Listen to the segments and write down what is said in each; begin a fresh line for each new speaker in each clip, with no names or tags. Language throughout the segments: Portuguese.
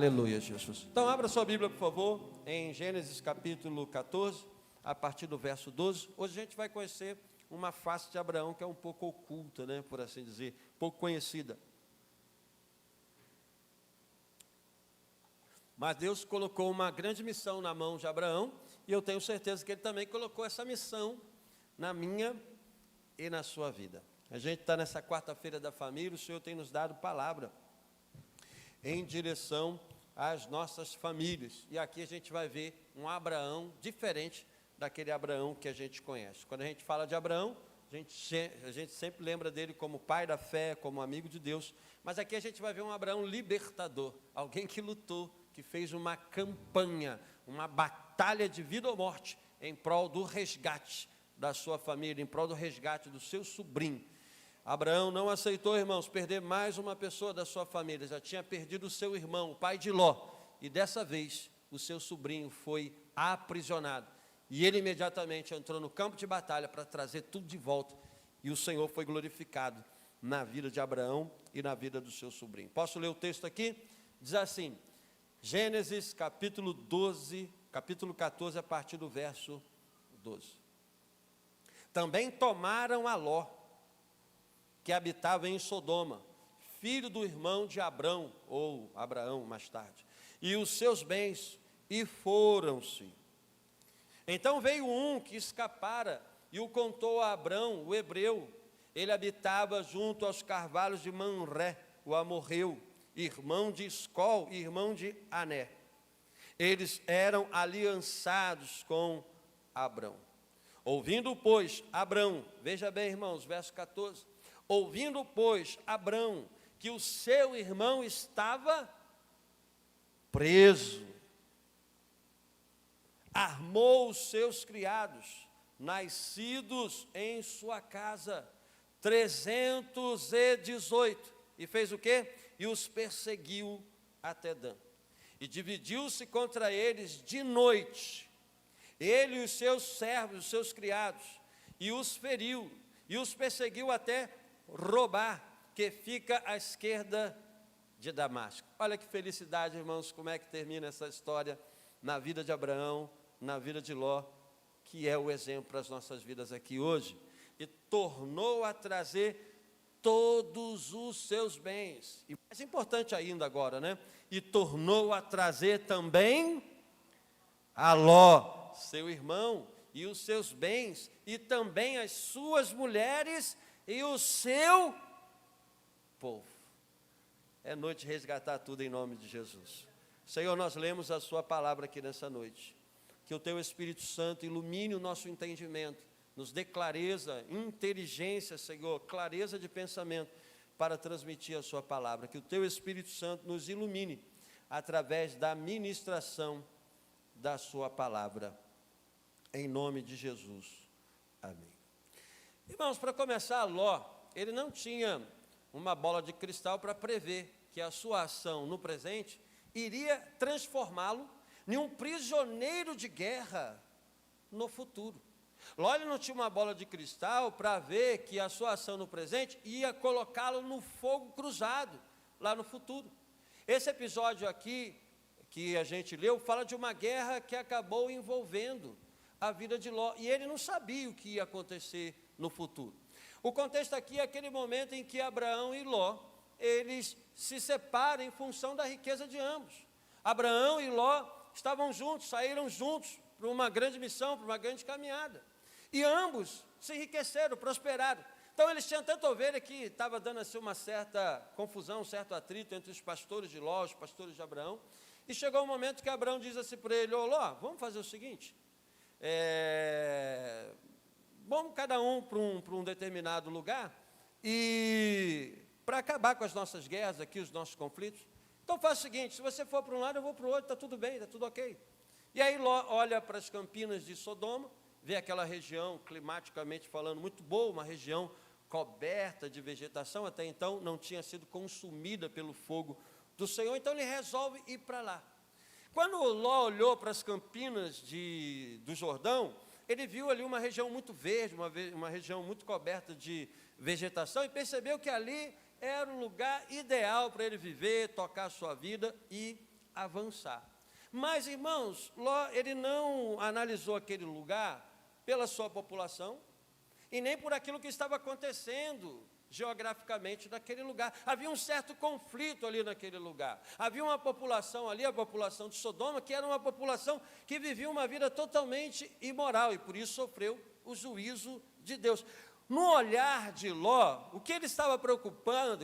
Aleluia, Jesus. Então, abra sua Bíblia, por favor, em Gênesis capítulo 14, a partir do verso 12. Hoje a gente vai conhecer uma face de Abraão que é um pouco oculta, né, por assim dizer, pouco conhecida. Mas Deus colocou uma grande missão na mão de Abraão, e eu tenho certeza que Ele também colocou essa missão na minha e na sua vida. A gente está nessa quarta-feira da família, o Senhor tem nos dado palavra em direção às nossas famílias. E aqui a gente vai ver um Abraão diferente daquele Abraão que a gente conhece. Quando a gente fala de Abraão, a gente sempre lembra dele como pai da fé, como amigo de Deus. Mas aqui a gente vai ver um Abraão libertador, alguém que lutou, que fez uma campanha, uma batalha de vida ou morte em prol do resgate da sua família, em prol do resgate do seu sobrinho. Abraão não aceitou, irmãos, perder mais uma pessoa da sua família. Já tinha perdido o seu irmão, o pai de Ló. E dessa vez, o seu sobrinho foi aprisionado. E ele imediatamente entrou no campo de batalha para trazer tudo de volta. E o Senhor foi glorificado na vida de Abraão e na vida do seu sobrinho. Posso ler o texto aqui? Diz assim, Gênesis capítulo 14, a partir do verso 12. Também tomaram a Ló, que habitava em Sodoma, filho do irmão de Abrão, ou Abraão mais tarde, e os seus bens, e foram-se. Então veio um que escapara, e o contou a Abrão, o hebreu. Ele habitava junto aos carvalhos de Manré, o amorreu, irmão de Escol e irmão de Ané. Eles eram aliançados com Abrão. Ouvindo, pois, Abrão, veja bem, irmãos, verso 14, ouvindo, pois, Abrão, que o seu irmão estava preso, armou os seus criados, nascidos em sua casa, 318, e fez o quê? E os perseguiu até Dan. E dividiu-se contra eles de noite, ele e os seus servos, os seus criados, e os feriu, e os perseguiu até Robá, que fica à esquerda de Damasco. Olha que felicidade, irmãos, como é que termina essa história na vida de Abraão, na vida de Ló, que é o exemplo para as nossas vidas aqui hoje. E tornou a trazer todos os seus bens. E mais importante ainda agora, né? E tornou a trazer também a Ló, seu irmão, e os seus bens, e também as suas mulheres e o seu povo. É noite de resgatar tudo em nome de Jesus. Senhor, nós lemos a sua palavra aqui nessa noite. Que o teu Espírito Santo ilumine o nosso entendimento, nos dê clareza, inteligência, Senhor, clareza de pensamento para transmitir a sua palavra. Que o teu Espírito Santo nos ilumine através da ministração da sua palavra. Em nome de Jesus. Amém. Irmãos, para começar, Ló, ele não tinha uma bola de cristal para prever que a sua ação no presente iria transformá-lo em um prisioneiro de guerra no futuro. Ló ele não tinha uma bola de cristal para ver que a sua ação no presente ia colocá-lo no fogo cruzado lá no futuro. Esse episódio aqui que a gente leu fala de uma guerra que acabou envolvendo a vida de Ló, e ele não sabia o que ia acontecer no futuro. O contexto aqui é aquele momento em que Abraão e Ló, eles se separam em função da riqueza de ambos. Abraão e Ló estavam juntos, saíram juntos para uma grande missão, para uma grande caminhada. E ambos se enriqueceram, prosperaram. Então eles tinham tanta ovelha que estava dando assim uma certa confusão, um certo atrito entre os pastores de Ló, os pastores de Abraão. E chegou um momento que Abraão diz assim para ele: ô Ló, vamos fazer o seguinte, vamos cada um para um determinado lugar, e para acabar com as nossas guerras aqui, os nossos conflitos, então faz o seguinte, se você for para um lado, eu vou para o outro, está tudo bem, está tudo ok. E aí Ló olha para as campinas de Sodoma, vê aquela região, climaticamente falando, muito boa, uma região coberta de vegetação, até então não tinha sido consumida pelo fogo do Senhor, então ele resolve ir para lá. Quando Ló olhou para as campinas do Jordão, ele viu ali uma região muito verde, uma região muito coberta de vegetação, e percebeu que ali era o lugar ideal para ele viver, tocar a sua vida e avançar. Mas, irmãos, Ló, ele não analisou aquele lugar pela sua população e nem por aquilo que estava acontecendo geograficamente naquele lugar. Havia um certo conflito ali naquele lugar. Havia uma população ali, a população de Sodoma, que era uma população que vivia uma vida totalmente imoral e por isso sofreu o juízo de Deus. No olhar de Ló, o que ele estava preocupado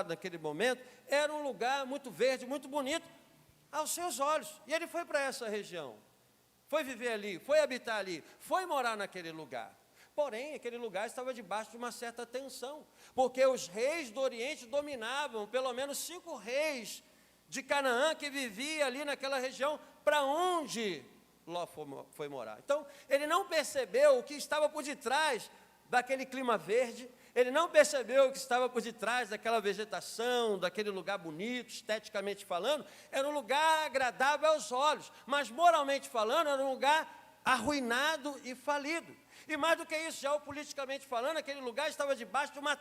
naquele momento, era um lugar muito verde, muito bonito aos seus olhos. E ele foi para essa região, foi viver ali, foi habitar ali, foi morar naquele lugar. Porém, aquele lugar estava debaixo de uma certa tensão, porque os reis do Oriente dominavam, pelo menos 5 reis de Canaã que viviam ali naquela região, para onde Ló foi morar. Então, ele não percebeu o que estava por detrás daquele clima verde, ele não percebeu o que estava por detrás daquela vegetação, daquele lugar bonito, esteticamente falando, era um lugar agradável aos olhos, mas moralmente falando, era um lugar arruinado e falido. E mais do que isso, geopoliticamente falando, aquele lugar estava debaixo de uma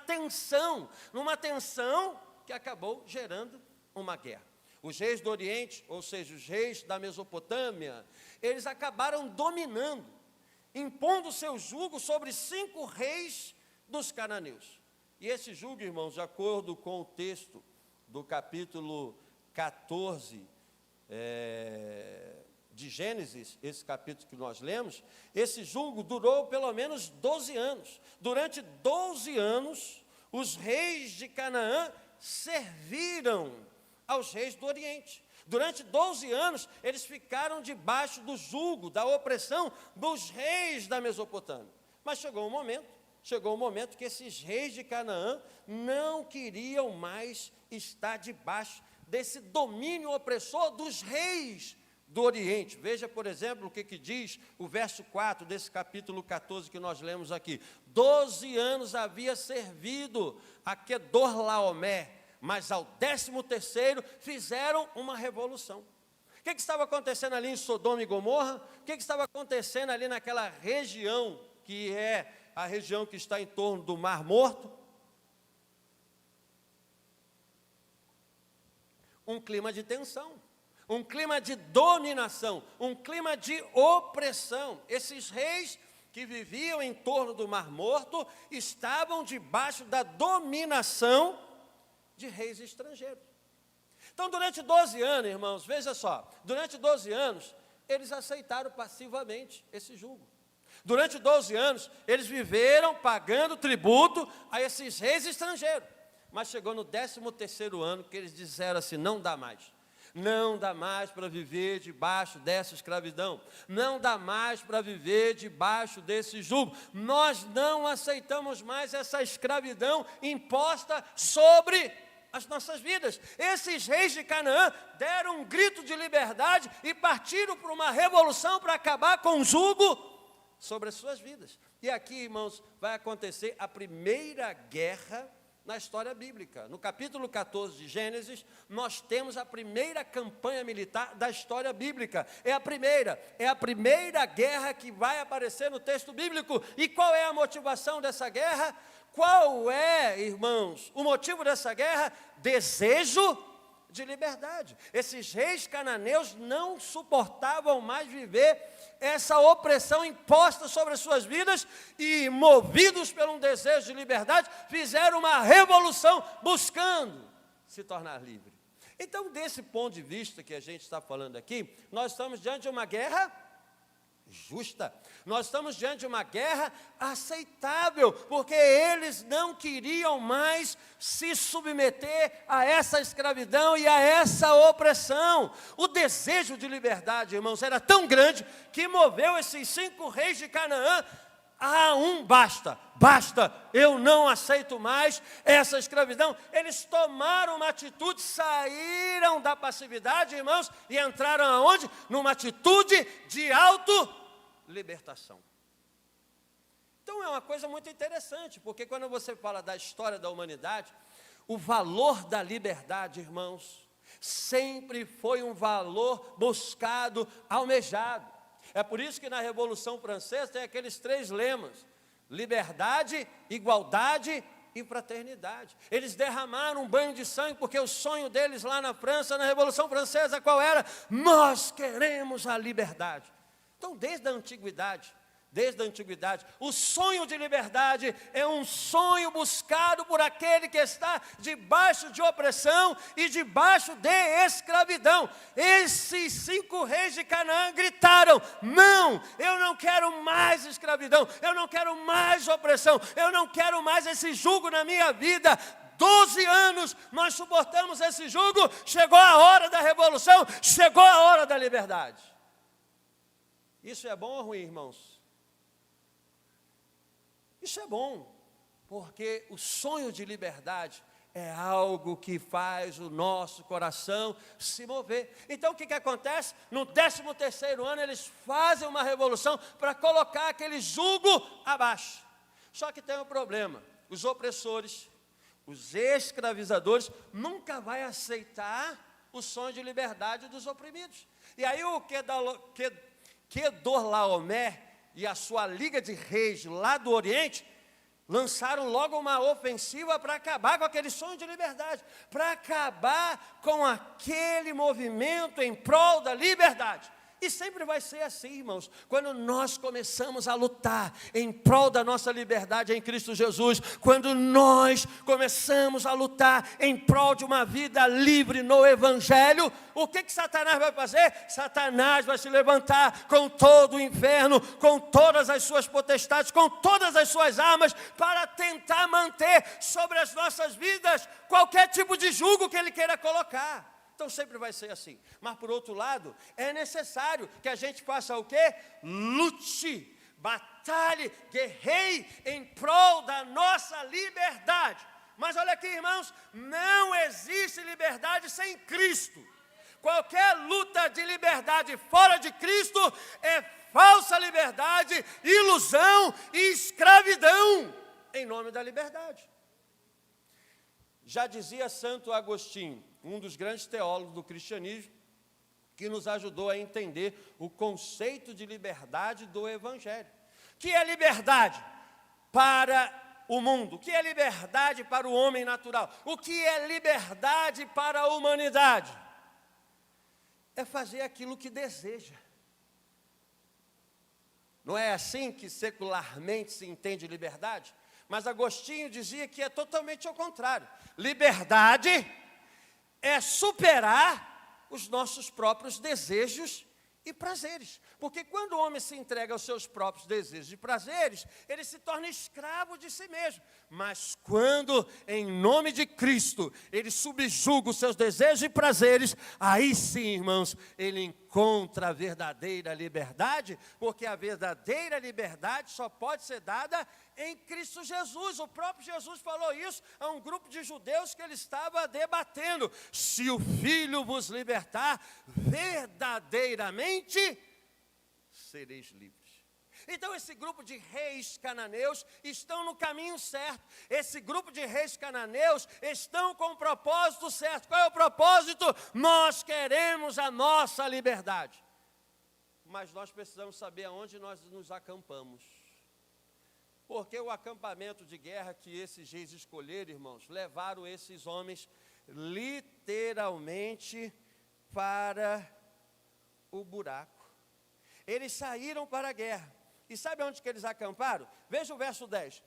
tensão que acabou gerando uma guerra. Os reis do Oriente, ou seja, os reis da Mesopotâmia, eles acabaram dominando, impondo seu jugo sobre 5 reis dos cananeus. E esse jugo, irmãos, de acordo com o texto do capítulo 14, de Gênesis, esse capítulo que nós lemos, esse jugo durou pelo menos 12 anos. Durante 12 anos, os reis de Canaã serviram aos reis do Oriente. Durante 12 anos, eles ficaram debaixo do jugo, da opressão dos reis da Mesopotâmia. Mas chegou um momento que esses reis de Canaã não queriam mais estar debaixo desse domínio opressor dos reis do Oriente. Veja, por exemplo, o que diz o verso 4 desse capítulo 14 que nós lemos aqui. 12 anos havia servido a Quedorlaomé, mas ao 13º fizeram uma revolução. O que estava acontecendo ali em Sodoma e Gomorra? O que estava acontecendo ali naquela região, que é a região que está em torno do Mar Morto? Um clima de tensão, um clima de dominação, um clima de opressão. Esses reis que viviam em torno do Mar Morto estavam debaixo da dominação de reis estrangeiros. Então, durante 12 anos, irmãos, veja só, durante 12 anos, eles aceitaram passivamente esse jugo. Durante 12 anos, eles viveram pagando tributo a esses reis estrangeiros. Mas chegou no 13º ano que eles disseram assim, não dá mais. Não dá mais para viver debaixo dessa escravidão. Não dá mais para viver debaixo desse jugo. Nós não aceitamos mais essa escravidão imposta sobre as nossas vidas. Esses reis de Canaã deram um grito de liberdade e partiram para uma revolução para acabar com o jugo sobre as suas vidas. E aqui, irmãos, vai acontecer a primeira guerra na história bíblica. No capítulo 14 de Gênesis, nós temos a primeira campanha militar da história bíblica. É a primeira guerra que vai aparecer no texto bíblico. E qual é a motivação dessa guerra? Qual é, irmãos, o motivo dessa guerra? Desejo de liberdade. Esses reis cananeus não suportavam mais viver essa opressão imposta sobre as suas vidas e, movidos por um desejo de liberdade, fizeram uma revolução buscando se tornar livre. Então, desse ponto de vista que a gente está falando aqui, nós estamos diante de uma guerra justa. Nós estamos diante de uma guerra aceitável, porque eles não queriam mais se submeter a essa escravidão e a essa opressão. O desejo de liberdade, irmãos, era tão grande que moveu esses 5 reis de Canaã a basta, eu não aceito mais essa escravidão. Eles tomaram uma atitude, saíram da passividade, irmãos, e entraram aonde? Numa atitude de autolibertação. Então é uma coisa muito interessante, porque quando você fala da história da humanidade, o valor da liberdade, irmãos, sempre foi um valor buscado, almejado. É por isso que na Revolução Francesa tem aqueles 3 lemas: liberdade, igualdade, e fraternidade. Eles derramaram um banho de sangue, porque o sonho deles lá na França, na Revolução Francesa, qual era? Nós queremos a liberdade. Então, desde a antiguidade, o sonho de liberdade é um sonho buscado por aquele que está debaixo de opressão e debaixo de escravidão. Esses 5 reis de Canaã gritaram: não, eu não quero mais escravidão, eu não quero mais opressão, eu não quero mais esse jugo na minha vida. 12 anos nós suportamos esse jugo, chegou a hora da revolução, chegou a hora da liberdade. Isso é bom ou ruim, irmãos? Isso é bom, porque o sonho de liberdade é algo que faz o nosso coração se mover. Então o que acontece? No 13º ano eles fazem uma revolução para colocar aquele jugo abaixo. Só que tem um problema: os opressores, os escravizadores nunca vão aceitar o sonho de liberdade dos oprimidos. E aí o Quedorlaomer e a sua liga de reis lá do Oriente lançaram logo uma ofensiva para acabar com aquele sonho de liberdade, para acabar com aquele movimento em prol da liberdade. E sempre vai ser assim, irmãos, quando nós começamos a lutar em prol da nossa liberdade em Cristo Jesus, quando nós começamos a lutar em prol de uma vida livre no Evangelho, o que Satanás vai fazer? Satanás vai se levantar com todo o inferno, com todas as suas potestades, com todas as suas armas, para tentar manter sobre as nossas vidas qualquer tipo de jugo que ele queira colocar. Então sempre vai ser assim. Mas por outro lado, é necessário que a gente faça o quê? Lute, batalhe, guerreie em prol da nossa liberdade. Mas olha aqui, irmãos, não existe liberdade sem Cristo. Qualquer luta de liberdade fora de Cristo é falsa liberdade, ilusão e escravidão em nome da liberdade. Já dizia Santo Agostinho, um dos grandes teólogos do cristianismo, que nos ajudou a entender o conceito de liberdade do Evangelho. O que é liberdade para o mundo? O que é liberdade para o homem natural? O que é liberdade para a humanidade? É fazer aquilo que deseja. Não é assim que secularmente se entende liberdade? Mas Agostinho dizia que é totalmente ao contrário. Liberdade é superar os nossos próprios desejos e prazeres. Porque quando o homem se entrega aos seus próprios desejos e prazeres, ele se torna escravo de si mesmo. Mas quando, em nome de Cristo, ele subjuga os seus desejos e prazeres, aí sim, irmãos, ele encontra a verdadeira liberdade, porque a verdadeira liberdade só pode ser dada em Cristo Jesus. O próprio Jesus falou isso a um grupo de judeus que ele estava debatendo: se o Filho vos libertar, verdadeiramente sereis livres. Então esse grupo de reis cananeus estão no caminho certo. Esse grupo de reis cananeus estão com o propósito certo. Qual é o propósito? Nós queremos a nossa liberdade. Mas nós precisamos saber aonde nós nos acampamos. Porque o acampamento de guerra que esses reis escolheram, irmãos, levaram esses homens literalmente para o buraco. Eles saíram para a guerra. E sabe onde que eles acamparam? Veja o verso 10.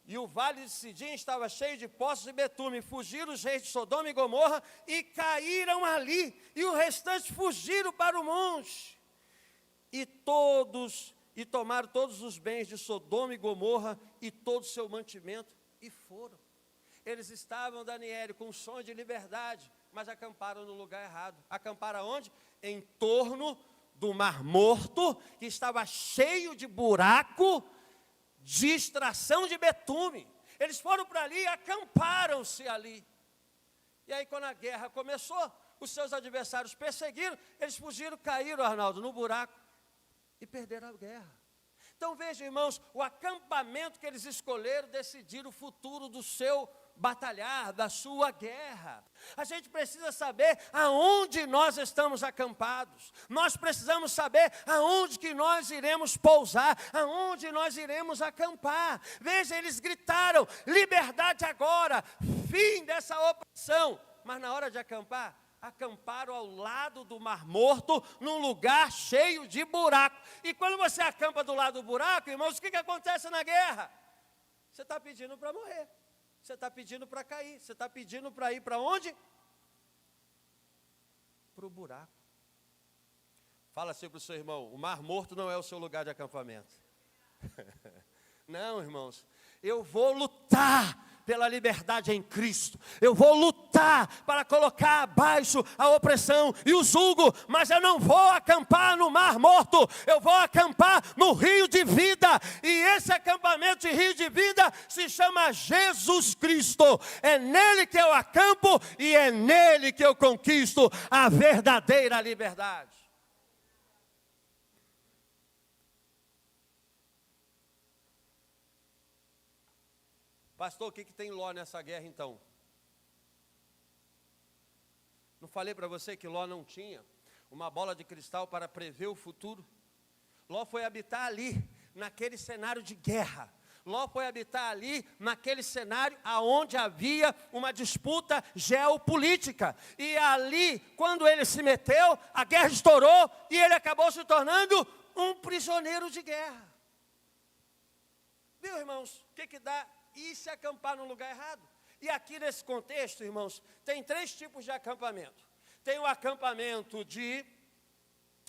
E o vale de Sidim estava cheio de poços e betume. Fugiram os reis de Sodoma e Gomorra e caíram ali. E o restante fugiram para o monte. E tomaram todos os bens de Sodoma e Gomorra e todo o seu mantimento e foram. Eles estavam, Daniel, com um sonho de liberdade, mas acamparam no lugar errado. Acamparam aonde? Em torno do Mar Morto, que estava cheio de buraco, de extração de betume. Eles foram para ali e acamparam-se ali. E aí quando a guerra começou, os seus adversários perseguiram, eles fugiram, caíram, Arnaldo, no buraco e perderam a guerra. Então veja, irmãos, o acampamento que eles escolheram decidir o futuro do seu batalhar, da sua guerra. A gente precisa saber aonde nós estamos acampados. Nós precisamos saber aonde que nós iremos pousar, aonde nós iremos acampar. Veja, eles gritaram, liberdade agora, fim dessa opressão. Mas na hora de acampar, acamparam ao lado do Mar Morto, num lugar cheio de buraco. E quando você acampa do lado do buraco, irmãos, o que acontece na guerra? Você está pedindo para morrer. Você está pedindo para cair. Você está pedindo para ir para onde? Para o buraco. Fala assim para o seu irmão, o Mar Morto não é o seu lugar de acampamento. Não, irmãos, eu vou lutar pela liberdade em Cristo. Eu vou lutar para colocar abaixo a opressão e o jugo, mas eu não vou acampar no Mar Morto, eu vou acampar no rio de vida, e esse acampamento de rio de vida se chama Jesus Cristo. É nele que eu acampo e é nele que eu conquisto a verdadeira liberdade. Pastor, o que tem Ló nessa guerra então? Não falei para você que Ló não tinha uma bola de cristal para prever o futuro? Ló foi habitar ali, naquele cenário de guerra. Ló foi habitar ali, naquele cenário onde havia uma disputa geopolítica. E ali, quando ele se meteu, a guerra estourou e ele acabou se tornando um prisioneiro de guerra. Viu, irmãos, o que dá? E se acampar no lugar errado. E aqui nesse contexto, irmãos, tem 3 tipos de acampamento. Tem o acampamento de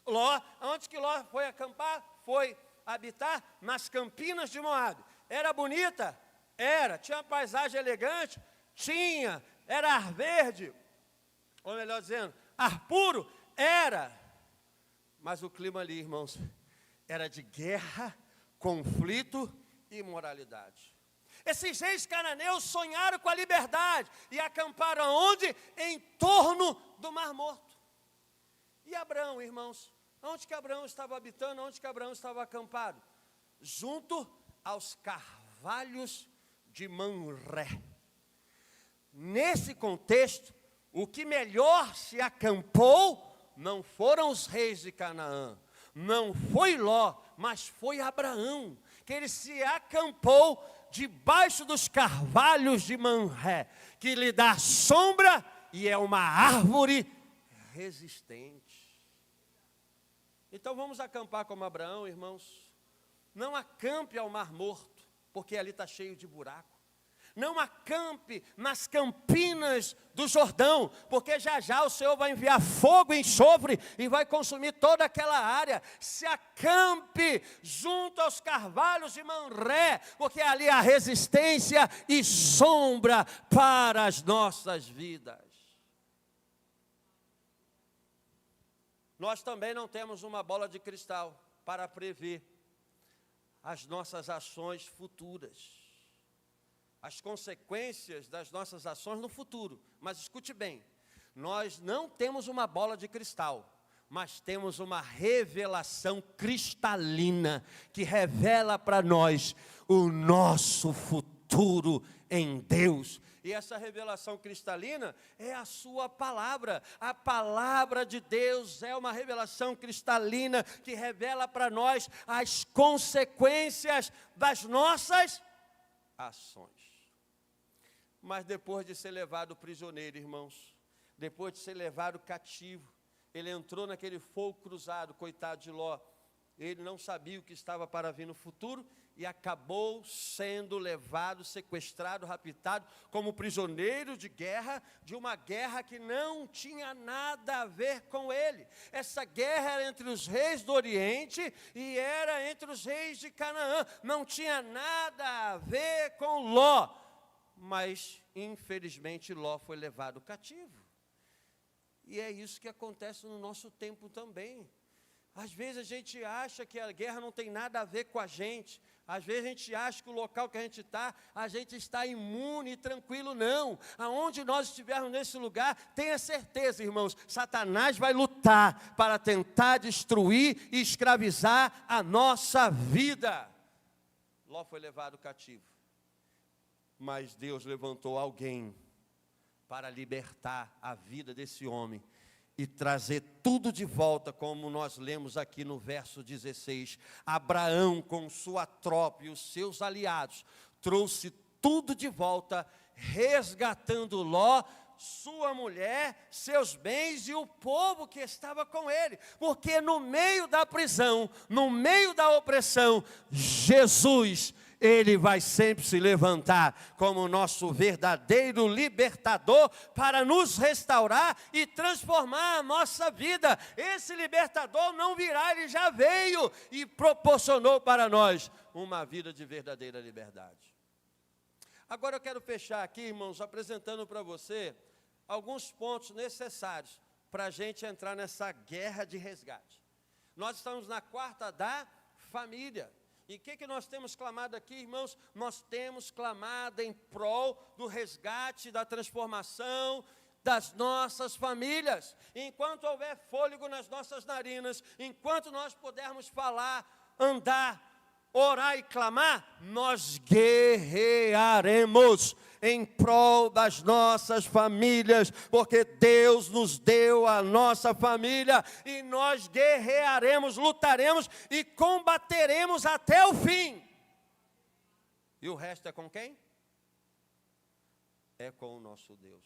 Ló. Onde que Ló foi acampar? Foi habitar nas campinas de Moabe. Era bonita? Era. Tinha uma paisagem elegante? Tinha. Era ar verde? Ou melhor dizendo, ar puro? Era. Mas o clima ali, irmãos, era de guerra, conflito e imoralidade. Esses reis cananeus sonharam com a liberdade e acamparam onde? Em torno do Mar Morto. E Abraão, irmãos, onde que Abraão estava habitando, onde que Abraão estava acampado? Junto aos carvalhos de Mamré. Nesse contexto, o que melhor se acampou não foram os reis de Canaã, não foi Ló, mas foi Abraão, que ele se acampou debaixo dos carvalhos de Mamré, que lhe dá sombra e é uma árvore resistente. Então vamos acampar como Abraão, irmãos. Não acampe ao Mar Morto, porque ali está cheio de buraco. Não acampe nas campinas do Jordão, porque já já o Senhor vai enviar fogo e enxofre e vai consumir toda aquela área. Se acampe junto aos carvalhos de Mamré, porque ali há resistência e sombra para as nossas vidas. Nós também não temos uma bola de cristal para prever as nossas ações futuras, as consequências das nossas ações no futuro. Mas escute bem, nós não temos uma bola de cristal, mas temos uma revelação cristalina, que revela para nós o nosso futuro em Deus. E essa revelação cristalina é a sua palavra. A palavra de Deus é uma revelação cristalina que revela para nós as consequências das nossas ações. Mas depois de ser levado prisioneiro, irmãos, depois de ser levado cativo, ele entrou naquele fogo cruzado, coitado de Ló. Ele não sabia o que estava para vir no futuro e acabou sendo levado, sequestrado, raptado como prisioneiro de guerra, de uma guerra que não tinha nada a ver com ele. Essa guerra era entre os reis do Oriente e era entre os reis de Canaã, não tinha nada a ver com Ló, mas infelizmente Ló foi levado cativo. E é isso que acontece no nosso tempo também. Às vezes a gente acha que a guerra não tem nada a ver com a gente. Às vezes a gente acha que o local que a gente está imune e tranquilo. Não. Aonde nós estivermos nesse lugar, tenha certeza, irmãos, Satanás vai lutar para tentar destruir e escravizar a nossa vida. Ló foi levado cativo. Mas Deus levantou alguém para libertar a vida desse homem e trazer tudo de volta, como nós lemos aqui no verso 16. Abraão, com sua tropa e os seus aliados, trouxe tudo de volta, resgatando Ló, sua mulher, seus bens e o povo que estava com ele. Porque no meio da prisão, no meio da opressão, Jesus, Ele vai sempre se levantar como nosso verdadeiro libertador para nos restaurar e transformar a nossa vida. Esse libertador não virá, Ele já veio e proporcionou para nós uma vida de verdadeira liberdade. Agora eu quero fechar aqui, irmãos, apresentando para você alguns pontos necessários para a gente entrar nessa guerra de resgate. Nós estamos na quarta da família. E o que nós temos clamado aqui, irmãos? Nós temos clamado em prol do resgate, da transformação das nossas famílias. Enquanto houver fôlego nas nossas narinas, enquanto nós pudermos falar, andar, orar e clamar, nós guerrearemos em prol das nossas famílias, porque Deus nos deu a nossa família, e nós guerrearemos, lutaremos e combateremos até o fim. E o resto é com quem? É com o nosso Deus.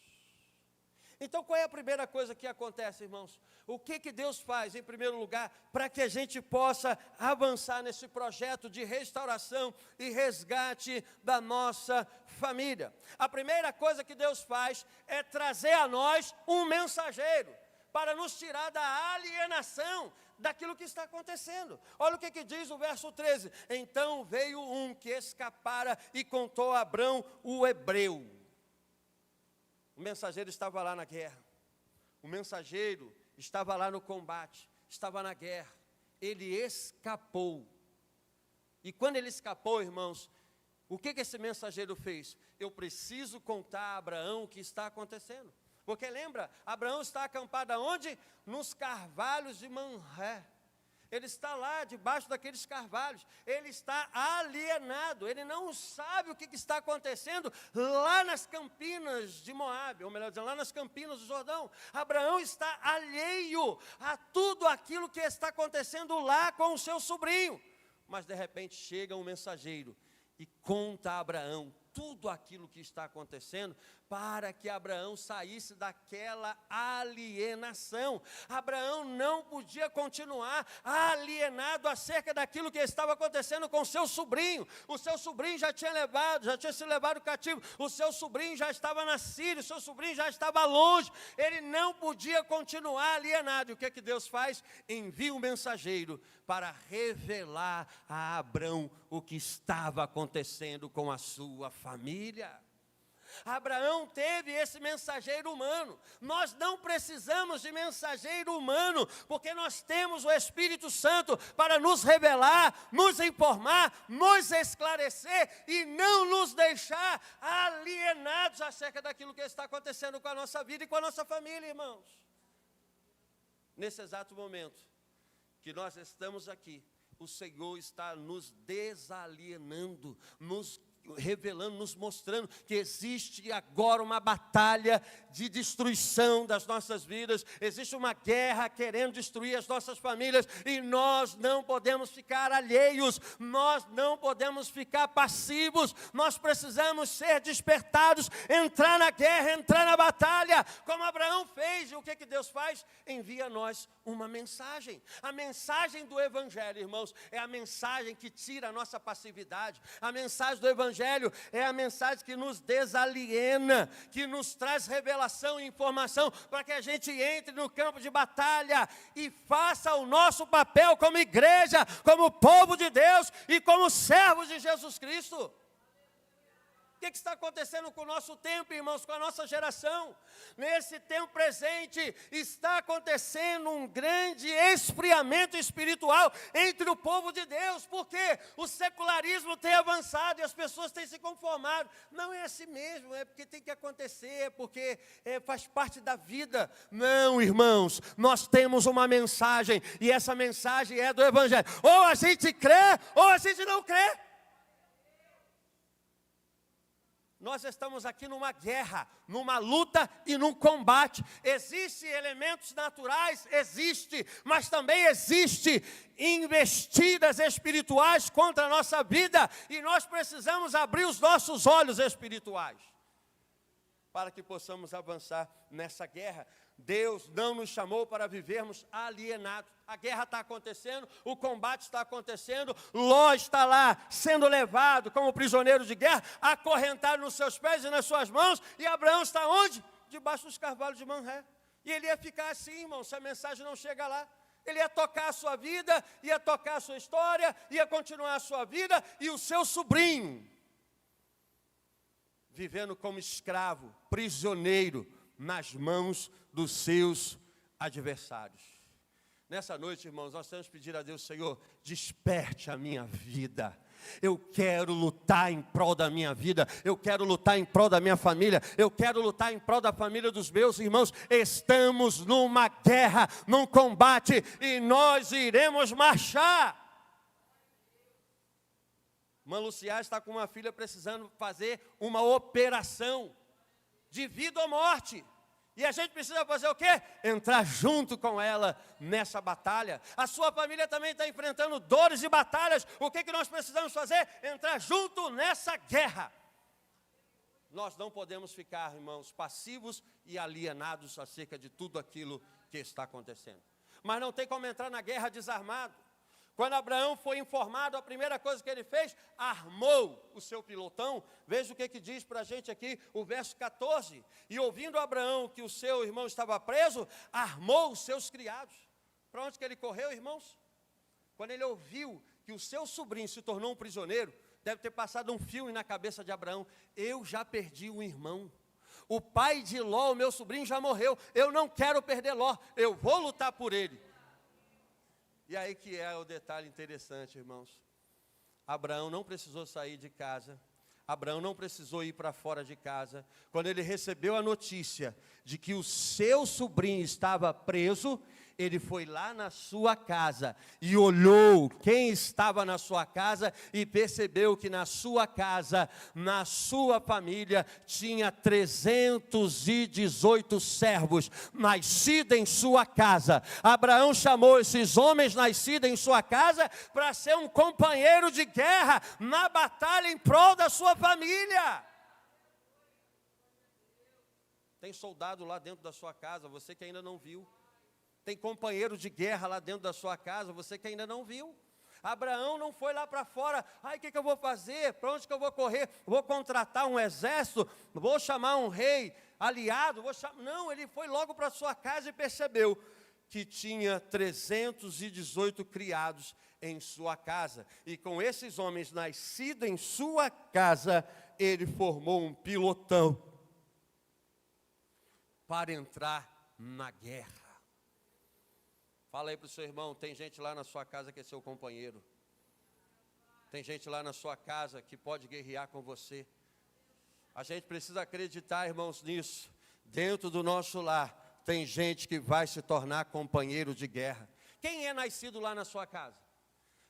Então, qual é a primeira coisa que acontece, irmãos? O que Deus faz, em primeiro lugar, para que a gente possa avançar nesse projeto de restauração e resgate da nossa família? A primeira coisa que Deus faz é trazer a nós um mensageiro, para nos tirar da alienação daquilo que está acontecendo. Olha o que diz o verso 13. Então veio um que escapara e contou a Abrão, o hebreu. O mensageiro estava lá na guerra. O mensageiro estava lá no combate, estava na guerra. Ele escapou. E quando ele escapou, irmãos, o que esse mensageiro fez? Eu preciso contar a Abraão o que está acontecendo. Porque lembra, Abraão está acampado aonde? Nos carvalhos de Mamré. Ele está lá, debaixo daqueles carvalhos. Ele está alienado. Ele não sabe o que está acontecendo lá nas campinas de Moabe, ou melhor dizendo, lá nas campinas do Jordão. Abraão está alheio a tudo aquilo que está acontecendo lá com o seu sobrinho. Mas de repente chega um mensageiro e conta a Abraão tudo aquilo que está acontecendo, para que Abraão saísse daquela alienação. Abraão não podia continuar alienado acerca daquilo que estava acontecendo com seu sobrinho. O seu sobrinho já tinha sido levado cativo. O seu sobrinho já estava na Síria, o seu sobrinho já estava longe. Ele não podia continuar alienado. E o que Deus faz? Envia um mensageiro para revelar a Abraão o que estava acontecendo com a sua família. Abraão teve esse mensageiro humano. Nós não precisamos de mensageiro humano, porque nós temos o Espírito Santo para nos revelar, nos informar, nos esclarecer e não nos deixar alienados acerca daquilo que está acontecendo com a nossa vida e com a nossa família, irmãos. Nesse exato momento que nós estamos aqui, o Senhor está nos desalienando, nos revelando, nos mostrando que existe agora uma batalha de destruição das nossas vidas, existe uma guerra querendo destruir as nossas famílias, e nós não podemos ficar alheios, nós não podemos ficar passivos, nós precisamos ser despertados, entrar na guerra, entrar na batalha, como Abraão fez. E o que Deus faz? Envia a nós uma mensagem. A mensagem do Evangelho, irmãos, é a mensagem que tira a nossa passividade. A mensagem do Evangelho é a mensagem que nos desaliena, que nos traz revelação e informação para que a gente entre no campo de batalha e faça o nosso papel como igreja, como povo de Deus e como servos de Jesus Cristo. O que está acontecendo com o nosso tempo, irmãos, com a nossa geração? Nesse tempo presente, está acontecendo um grande esfriamento espiritual entre o povo de Deus, porque o secularismo tem avançado e as pessoas têm se conformado. Não é assim mesmo, é porque tem que acontecer, é porque faz parte da vida. Não, irmãos, nós temos uma mensagem, e essa mensagem é do Evangelho. Ou a gente crê, ou a gente não crê. Nós estamos aqui numa guerra, numa luta e num combate. Existem elementos naturais, existe, mas também existe investidas espirituais contra a nossa vida, e nós precisamos abrir os nossos olhos espirituais para que possamos avançar nessa guerra. Deus não nos chamou para vivermos alienados. A guerra está acontecendo, o combate está acontecendo, Ló está lá sendo levado como prisioneiro de guerra, acorrentado nos seus pés e nas suas mãos, e Abraão está onde? Debaixo dos carvalhos de Mamré. E ele ia ficar assim, irmão, se a mensagem não chega lá. Ele ia tocar a sua vida, ia tocar a sua história, ia continuar a sua vida, e o seu sobrinho, vivendo como escravo, prisioneiro, nas mãos dos seus adversários. Nessa noite, irmãos, nós temos que pedir a Deus: Senhor, desperte a minha vida. Eu quero lutar em prol da minha vida, eu quero lutar em prol da minha família, eu quero lutar em prol da família dos meus irmãos. Estamos numa guerra, num combate, e nós iremos marchar. Irmã Luciá está com uma filha precisando fazer uma operação de vida ou morte. E a gente precisa fazer o quê? Entrar junto com ela nessa batalha. A sua família também está enfrentando dores e batalhas. O que nós precisamos fazer? Entrar junto nessa guerra. Nós não podemos ficar, irmãos, passivos e alienados acerca de tudo aquilo que está acontecendo. Mas não tem como entrar na guerra desarmado. Quando Abraão foi informado, a primeira coisa que ele fez, armou o seu pilotão. Veja o que diz para a gente aqui, o verso 14. E ouvindo Abraão que o seu irmão estava preso, armou os seus criados. Para onde que ele correu, irmãos? Quando ele ouviu que o seu sobrinho se tornou um prisioneiro, deve ter passado um filme na cabeça de Abraão. Eu já perdi um irmão. O pai de Ló, o meu sobrinho, já morreu. Eu não quero perder Ló, eu vou lutar por ele. E aí que é o detalhe interessante, irmãos. Abraão não precisou sair de casa. Abraão não precisou ir para fora de casa. Quando ele recebeu a notícia de que o seu sobrinho estava preso, ele foi lá na sua casa e olhou quem estava na sua casa e percebeu que na sua casa, na sua família, tinha 318 servos nascidos em sua casa. Abraão chamou esses homens nascidos em sua casa para ser um companheiro de guerra na batalha em prol da sua família. Tem soldado lá dentro da sua casa, você que ainda não viu. Tem companheiro de guerra lá dentro da sua casa, você que ainda não viu. Abraão não foi lá para fora. Ai, o que eu vou fazer? Para onde que eu vou correr? Vou contratar um exército? Vou chamar um rei aliado? Não, ele foi logo para sua casa e percebeu que tinha 318 criados em sua casa. E com esses homens nascidos em sua casa, ele formou um pilotão para entrar na guerra. Fala aí para o seu irmão, tem gente lá na sua casa que é seu companheiro. Tem gente lá na sua casa que pode guerrear com você. A gente precisa acreditar, irmãos, nisso. Dentro do nosso lar, tem gente que vai se tornar companheiro de guerra. Quem é nascido lá na sua casa?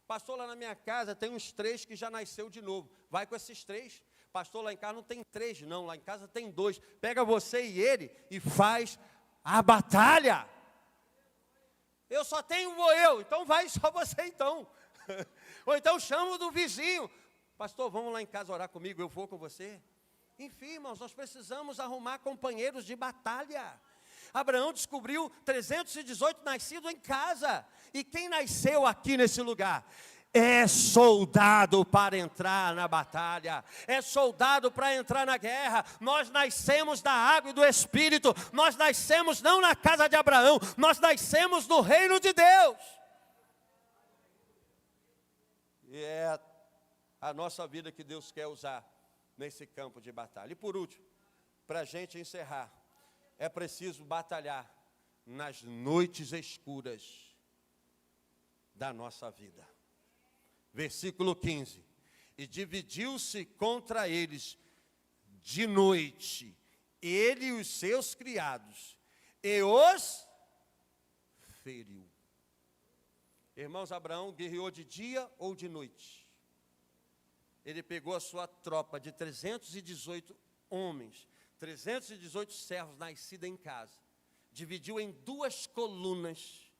Pastor, lá na minha casa tem uns 3 que já nasceu de novo. Vai com esses 3. Pastor, lá em casa não tem 3 não, lá em casa tem 2. Pega você e ele e faz a batalha. Eu só tenho eu, então vai só você então. Ou então chama do vizinho. Pastor, vamos lá em casa orar comigo, eu vou com você. Enfim, irmãos, nós precisamos arrumar companheiros de batalha. Abraão descobriu 318 nascidos em casa. E quem nasceu aqui nesse lugar? É soldado para entrar na batalha, é soldado para entrar na guerra. Nós nascemos da água e do Espírito, nós nascemos não na casa de Abraão, nós nascemos no reino de Deus. E é a nossa vida que Deus quer usar nesse campo de batalha. E por último, para a gente encerrar, é preciso batalhar nas noites escuras da nossa vida. Versículo 15, e dividiu-se contra eles de noite, ele e os seus criados, e os feriu. Irmãos, Abraão guerreou de dia ou de noite? ele pegou a sua tropa de 318 homens, 318 servos nascidos em casa, dividiu em 2 colunas,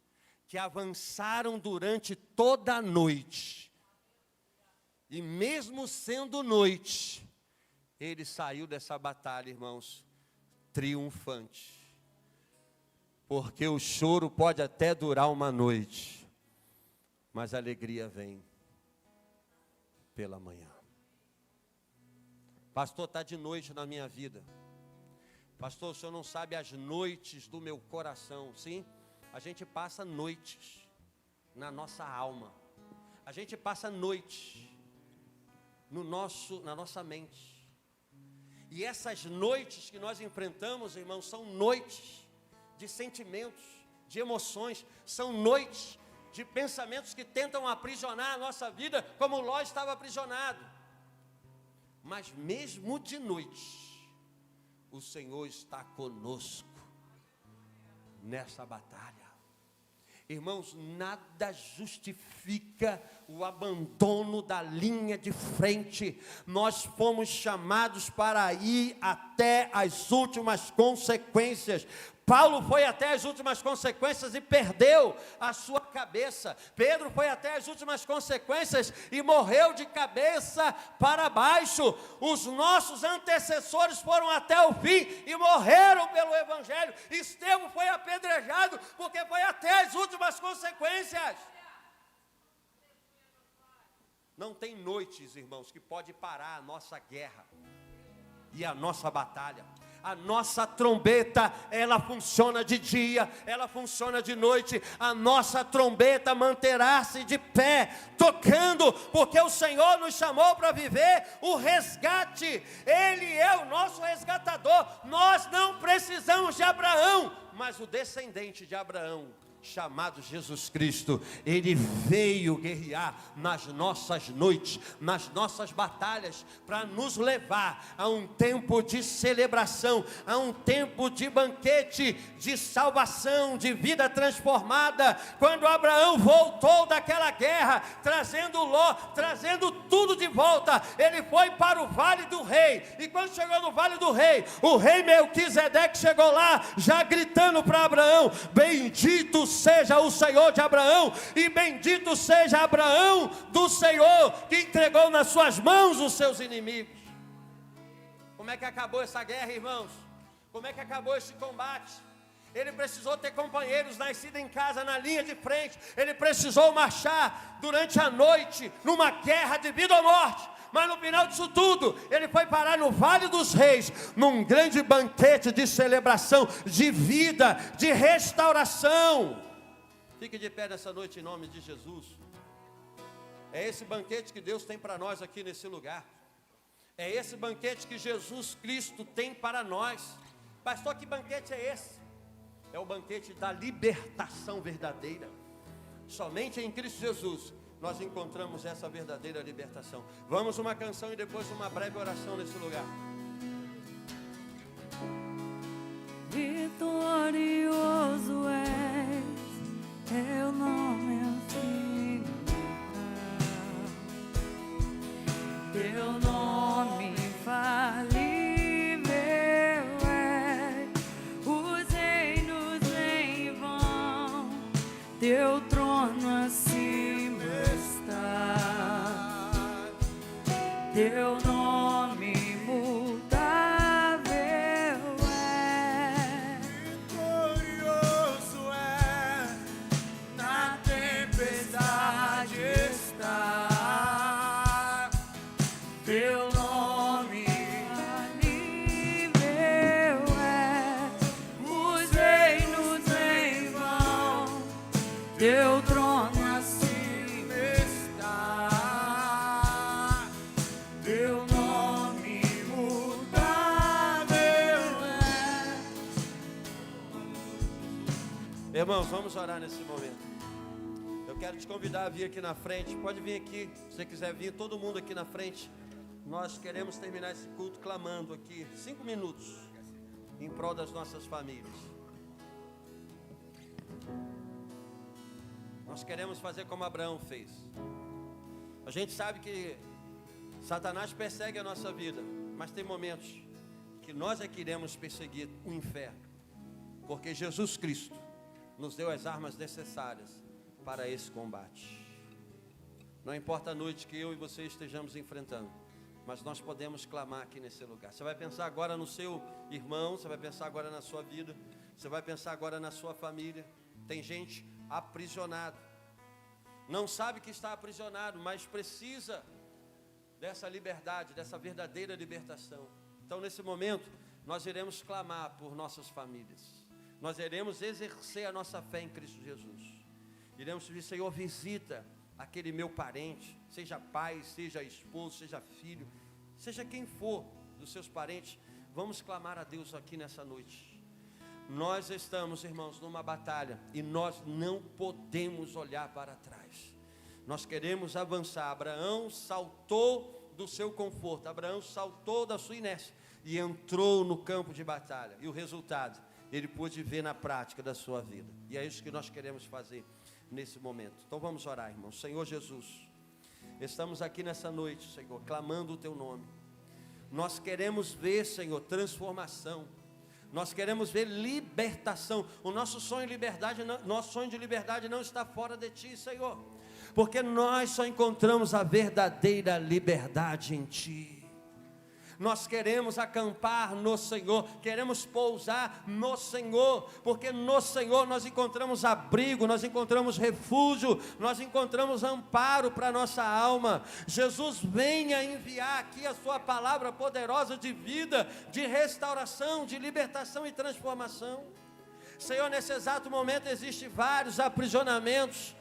que avançaram durante toda a noite. E mesmo sendo noite, ele saiu dessa batalha, irmãos, triunfante. Porque o choro pode até durar uma noite, mas a alegria vem pela manhã. Pastor, está de noite na minha vida. Pastor, o senhor não sabe as noites do meu coração. Sim, a gente passa noites na nossa alma. A gente passa noites na nossa mente. E essas noites que nós enfrentamos, irmãos, são noites de sentimentos, de emoções, são noites de pensamentos que tentam aprisionar a nossa vida, como Ló estava aprisionado. Mas mesmo de noite, o Senhor está conosco nessa batalha. Irmãos, nada justifica o abandono da linha de frente. Nós fomos chamados para ir até as últimas consequências. Paulo foi até as últimas consequências e perdeu a sua cabeça. Pedro foi até as últimas consequências e morreu de cabeça para baixo. Os nossos antecessores foram até o fim e morreram pelo Evangelho. Estevão foi apedrejado porque foi até as últimas consequências. Não tem noites, irmãos, que pode parar a nossa guerra e a nossa batalha. A nossa trombeta, ela funciona de dia, ela funciona de noite. A nossa trombeta manterá-se de pé, tocando, porque o Senhor nos chamou para viver o resgate. Ele é o nosso resgatador. Nós não precisamos de Abraão, mas o descendente de Abraão, chamado Jesus Cristo, ele veio guerrear nas nossas noites, nas nossas batalhas, para nos levar a um tempo de celebração, a um tempo de banquete, de salvação, de vida transformada. Quando Abraão voltou daquela guerra, trazendo Ló, trazendo tudo de volta, ele foi para o Vale do Rei, e quando chegou no Vale do Rei, o rei Melquisedeque chegou lá, já gritando para Abraão: bendito seja o Senhor de Abraão, e bendito seja Abraão do Senhor, que entregou nas suas mãos os seus inimigos. Como é que acabou essa guerra, irmãos? Como é que acabou esse combate? Ele precisou ter companheiros nascidos em casa, na linha de frente. Ele precisou marchar durante a noite, numa guerra de vida ou morte. Mas no final disso tudo, ele foi parar no Vale dos Reis, num grande banquete de celebração, de vida, de restauração. Fique de pé nessa noite em nome de Jesus. É esse banquete que Deus tem para nós aqui nesse lugar. É esse banquete que Jesus Cristo tem para nós. Pastor, que banquete é esse? É o banquete da libertação verdadeira. Somente em Cristo Jesus nós encontramos essa verdadeira libertação. Vamos uma canção e depois uma breve oração nesse lugar.
Vitorioso és, teu nome assim, teu nome infalível é, os reinos em vão, teu trono acima está, teu nome imutável é, vitorioso é, na tempestade está, teu nome infalível é, os reinos em vão, teu trono acima está, teu nome imutável é.
Irmãos, vamos orar nesse momento. Eu quero te convidar a vir aqui na frente. Pode vir aqui, se você quiser vir, todo mundo aqui na frente. Nós queremos terminar esse culto clamando aqui 5 minutos em prol das nossas famílias. Nós queremos fazer como Abraão fez. A gente sabe que Satanás persegue a nossa vida, mas tem momentos que nós é que iremos perseguir o inferno, porque Jesus Cristo nos deu as armas necessárias para esse combate. Não importa a noite que eu e você estejamos enfrentando, mas nós podemos clamar aqui nesse lugar. Você vai pensar agora no seu irmão, você vai pensar agora na sua vida, você vai pensar agora na sua família. Tem gente aprisionada, não sabe que está aprisionado, mas precisa dessa liberdade, dessa verdadeira libertação. Então nesse momento, nós iremos clamar por nossas famílias, nós iremos exercer a nossa fé em Cristo Jesus. Iremos pedir: Senhor, visita aquele meu parente, seja pai, seja esposo, seja filho, seja quem for dos seus parentes. Vamos clamar a Deus aqui nessa noite. Nós estamos, irmãos, numa batalha e nós não podemos olhar para trás. Nós queremos avançar. Abraão saltou do seu conforto, Abraão saltou da sua inércia e entrou no campo de batalha. E o resultado, ele pôde ver na prática da sua vida. E é isso que nós queremos fazer nesse momento. Então vamos orar, irmãos. Senhor Jesus, estamos aqui nessa noite, Senhor, clamando o teu nome. Nós queremos ver, Senhor, transformação. Nós queremos ver libertação. O nosso sonho de liberdade não está fora de ti, Senhor, porque nós só encontramos a verdadeira liberdade em ti. Nós queremos acampar no Senhor, queremos pousar no Senhor, porque no Senhor nós encontramos abrigo, nós encontramos refúgio, nós encontramos amparo para a nossa alma. Jesus, venha enviar aqui a sua palavra poderosa de vida, de restauração, de libertação e transformação. Senhor, nesse exato momento existem vários aprisionamentos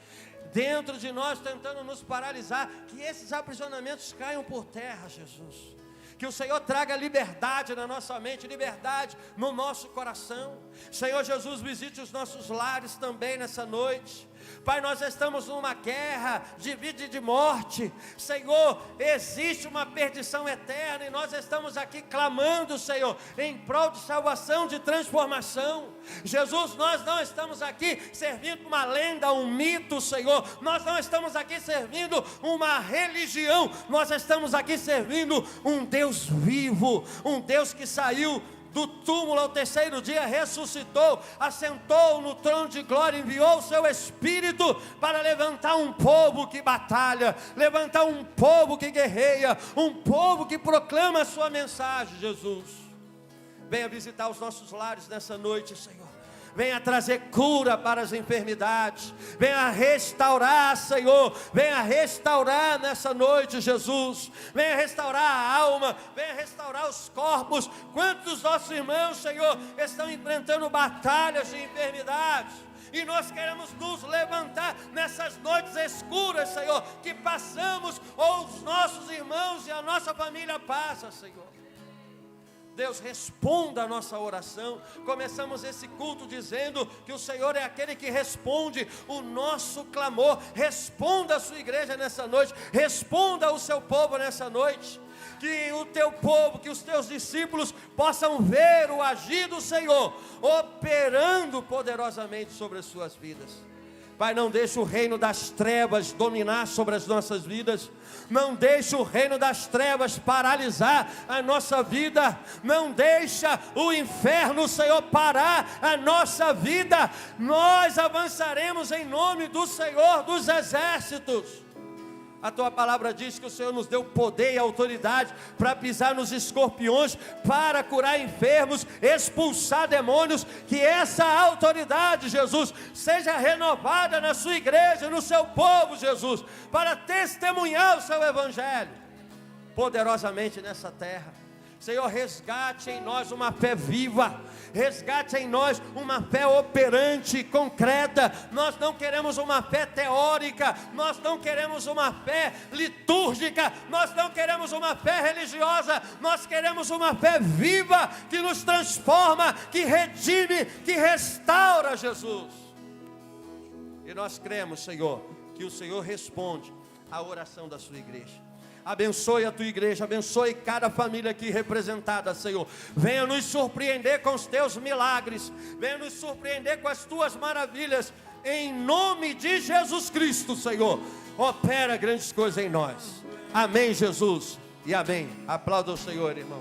dentro de nós, tentando nos paralisar. Que esses aprisionamentos caiam por terra, Jesus. Que o Senhor traga liberdade na nossa mente, liberdade no nosso coração. Senhor Jesus, visite os nossos lares também nessa noite. Pai, nós estamos numa guerra de vida e de morte. Senhor, existe uma perdição eterna e nós estamos aqui clamando, Senhor, em prol de salvação, de transformação. Jesus, nós não estamos aqui servindo uma lenda, um mito, Senhor. Nós não estamos aqui servindo uma religião. Nós estamos aqui servindo um Deus vivo, um Deus que saiu do túmulo ao terceiro dia, ressuscitou, assentou no trono de glória, enviou o seu Espírito para levantar um povo que batalha, levantar um povo que guerreia, um povo que proclama a sua mensagem. Jesus, venha visitar os nossos lares nessa noite, Senhor. Venha trazer cura para as enfermidades. Venha restaurar, Senhor. Venha restaurar nessa noite, Jesus. Venha restaurar a alma. Venha restaurar os corpos. Quantos dos nossos irmãos, Senhor, estão enfrentando batalhas de enfermidades? E nós queremos nos levantar nessas noites escuras, Senhor, que passamos, ou os nossos irmãos e a nossa família passa, Senhor. Deus, responda a nossa oração. Começamos esse culto dizendo que o Senhor é aquele que responde o nosso clamor. Responda a sua igreja nessa noite, responda ao seu povo nessa noite. Que o teu povo, que os teus discípulos possam ver o agir do Senhor operando poderosamente sobre as suas vidas. Pai, não deixe o reino das trevas dominar sobre as nossas vidas. Não deixe o reino das trevas paralisar a nossa vida. Não deixa o inferno, Senhor, parar a nossa vida. Nós avançaremos em nome do Senhor dos exércitos. A tua palavra diz que o Senhor nos deu poder e autoridade para pisar nos escorpiões, para curar enfermos, expulsar demônios. Que essa autoridade, Jesus, seja renovada na sua igreja, no seu povo, Jesus, para testemunhar o seu evangelho poderosamente nessa terra. Senhor, resgate em nós uma fé viva, resgate em nós uma fé operante, concreta. Nós não queremos uma fé teórica, nós não queremos uma fé litúrgica, nós não queremos uma fé religiosa, nós queremos uma fé viva, que nos transforma, que redime, que restaura, Jesus. E nós cremos, Senhor, que o Senhor responde à oração da sua igreja. Abençoe a tua igreja, abençoe cada família aqui representada, Senhor. Venha nos surpreender com os teus milagres, venha nos surpreender com as tuas maravilhas, em nome de Jesus Cristo, Senhor. Opera grandes coisas em nós. Amém, Jesus. e amém. Aplauda o Senhor, irmão.